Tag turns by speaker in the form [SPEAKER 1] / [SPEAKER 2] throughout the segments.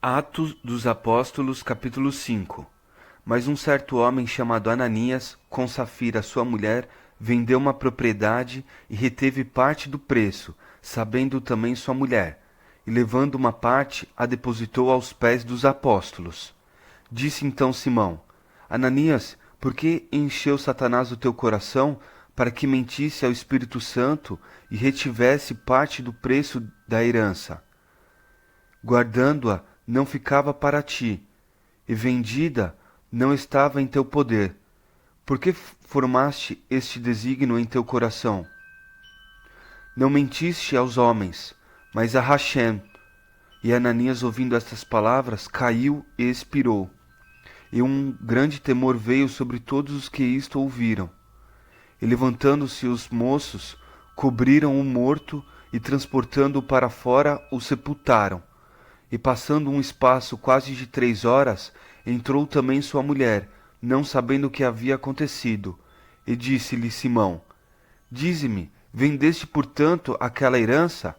[SPEAKER 1] Atos dos Apóstolos, capítulo 5. Mas um certo homem chamado Ananias, com Safira sua mulher, vendeu uma propriedade e reteve parte do preço, sabendo também sua mulher, e levando uma parte, a depositou aos pés dos apóstolos. Disse então Simão: Ananias, por que encheu Satanás o teu coração para que mentisse ao Espírito Santo e retivesse parte do preço da herança? Guardando-a, não ficava para ti, e vendida, não estava em teu poder. Por que formaste este desígnio em teu coração? Não mentiste aos homens, mas a Hashem. E Ananias, ouvindo estas palavras, caiu e expirou. E um grande temor veio sobre todos os que isto ouviram. E levantando-se os moços, cobriram o morto e, transportando-o para fora, o sepultaram. E passando um espaço quase de 3 horas, entrou também sua mulher, não sabendo o que havia acontecido. E disse-lhe Simão: Dize-me, vendeste portanto aquela herança?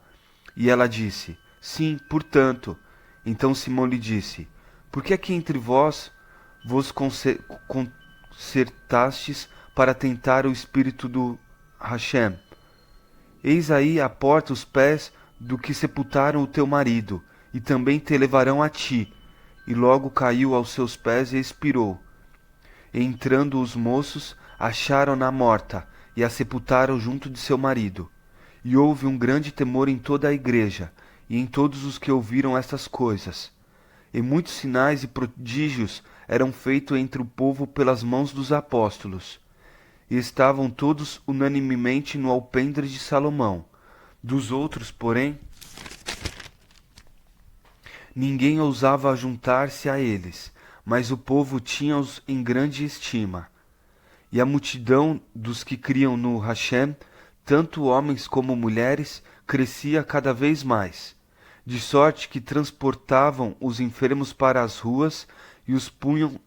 [SPEAKER 1] E ela disse: Sim, portanto. Então Simão lhe disse: Por que aqui entre vós vos concertastes para tentar o espírito do Hashem? Eis aí à porta os pés do que sepultaram o teu marido, e também te levarão a ti. E logo caiu aos seus pés e expirou. E entrando os moços, acharam-na morta, e a sepultaram junto de seu marido. E houve um grande temor em toda a igreja, e em todos os que ouviram estas coisas. E muitos sinais e prodígios eram feitos entre o povo pelas mãos dos apóstolos. E estavam todos unanimemente no alpendre de Salomão. Dos outros, porém, ninguém ousava juntar-se a eles, mas o povo tinha-os em grande estima. E a multidão dos que criam no Hashem, tanto homens como mulheres, crescia cada vez mais, de sorte que transportavam os enfermos para as ruas e os punham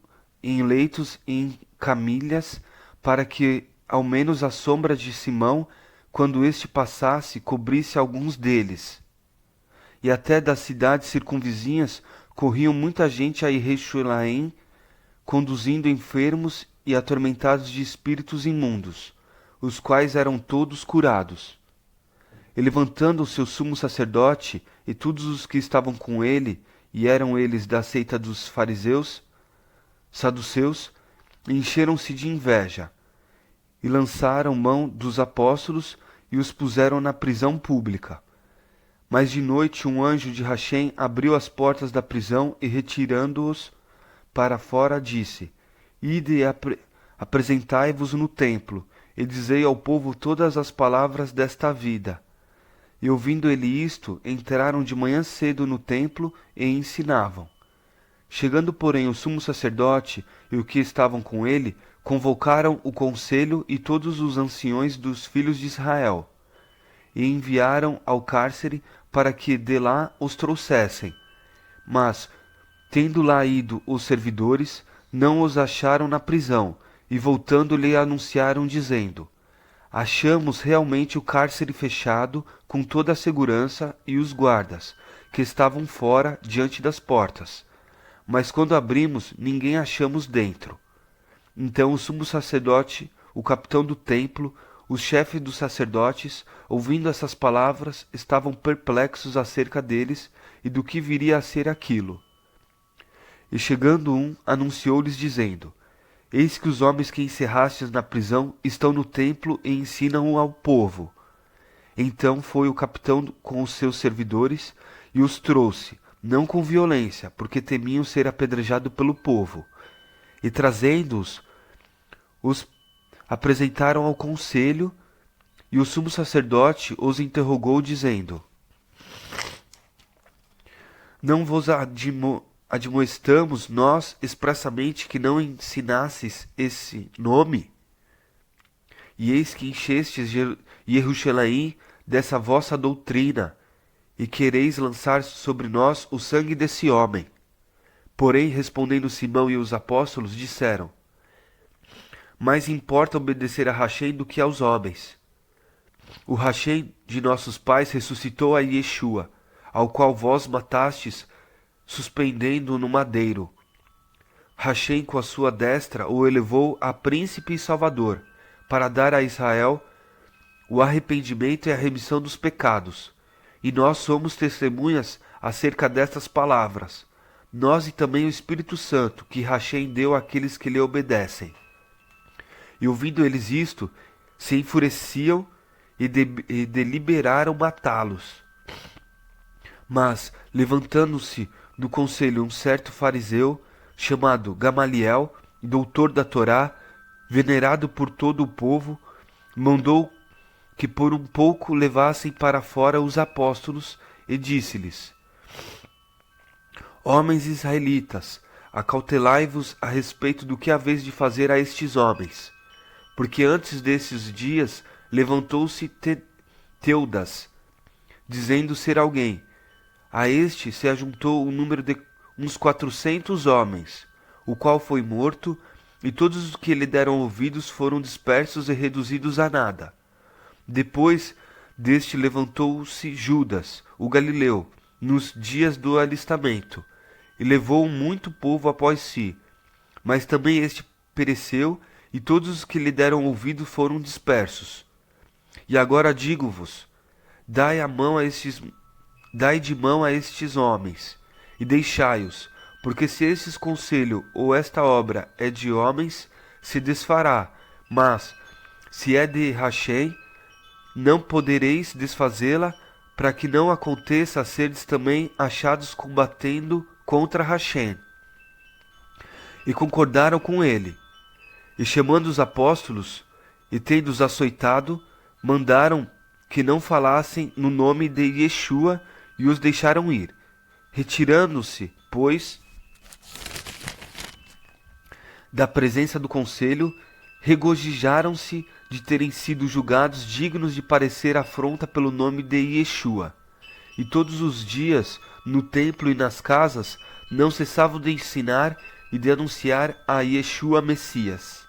[SPEAKER 1] em leitos e em camilhas, para que ao menos a sombra de Simão, quando este passasse, cobrisse alguns deles. E até das cidades circunvizinhas corriam muita gente a Jerusalém, conduzindo enfermos e atormentados de espíritos imundos, os quais eram todos curados. E levantando o seu sumo sacerdote e todos os que estavam com ele, e eram eles da seita dos fariseus, saduceus, encheram-se de inveja, e lançaram mão dos apóstolos e os puseram na prisão pública. Mas de noite um anjo de Hashem abriu as portas da prisão e, retirando-os para fora, disse: Ide e apresentai-vos no templo, e dizei ao povo todas as palavras desta vida. E ouvindo ele isto, entraram de manhã cedo no templo e ensinavam. Chegando, porém, o sumo sacerdote e os que estavam com ele, convocaram o conselho e todos os anciões dos filhos de Israel, e enviaram ao cárcere para que de lá os trouxessem. Mas, tendo lá ido os servidores, não os acharam na prisão, e voltando-lhe anunciaram, dizendo: Achamos realmente o cárcere fechado com toda a segurança e os guardas, que estavam fora diante das portas. Mas quando abrimos, ninguém achamos dentro. Então o sumo sacerdote, o capitão do templo, os chefes dos sacerdotes, ouvindo essas palavras, estavam perplexos acerca deles e do que viria a ser aquilo. E chegando um, anunciou-lhes dizendo: Eis que os homens que encerrastes na prisão estão no templo e ensinam ao povo. Então foi o capitão com os seus servidores e os trouxe, não com violência, porque temiam ser apedrejado pelo povo. E trazendo-os, os apresentaram ao conselho, e o sumo sacerdote os interrogou, dizendo: Não vos admoestamos nós expressamente que não ensinasses esse nome? E eis que enchestes Jerusalém dessa vossa doutrina, e quereis lançar sobre nós o sangue desse homem. Porém, respondendo Simão e os apóstolos, disseram: Mais importa obedecer a Hashem do que aos homens. O Hashem de nossos pais ressuscitou a Yeshua, ao qual vós matastes suspendendo-o no madeiro. Rachem com a sua destra o elevou a príncipe e salvador, para dar a Israel o arrependimento e a remissão dos pecados. E nós somos testemunhas acerca destas palavras, nós e também o Espírito Santo, que Rachem deu àqueles que lhe obedecem. E ouvindo eles isto, se enfureciam e deliberaram matá-los. Mas, levantando-se do conselho um certo fariseu, chamado Gamaliel, doutor da Torá, venerado por todo o povo, mandou que por um pouco levassem para fora os apóstolos e disse-lhes: Homens israelitas, acautelai-vos a respeito do que haveis de fazer a estes homens. Porque antes desses dias levantou-se Teudas, dizendo ser alguém. A este se ajuntou o número de uns 400 homens, o qual foi morto, e todos os que lhe deram ouvidos foram dispersos e reduzidos a nada. Depois deste levantou-se Judas, o Galileu, nos dias do alistamento, e levou muito povo após si. Mas também este pereceu, e todos os que lhe deram ouvido foram dispersos. E agora digo-vos, dai de mão a estes homens, e deixai-os, porque se este conselho ou esta obra é de homens, se desfará, mas, se é de Rachem, não podereis desfazê-la, para que não aconteça a serdes também achados combatendo contra Rachem. E concordaram com ele. E chamando os apóstolos, e tendo-os açoitado, mandaram que não falassem no nome de Yeshua, e os deixaram ir. Retirando-se, pois, da presença do conselho, regozijaram-se de terem sido julgados dignos de parecer afronta pelo nome de Yeshua. E todos os dias, no templo e nas casas, não cessavam de ensinar e de anunciar a Yeshua Messias.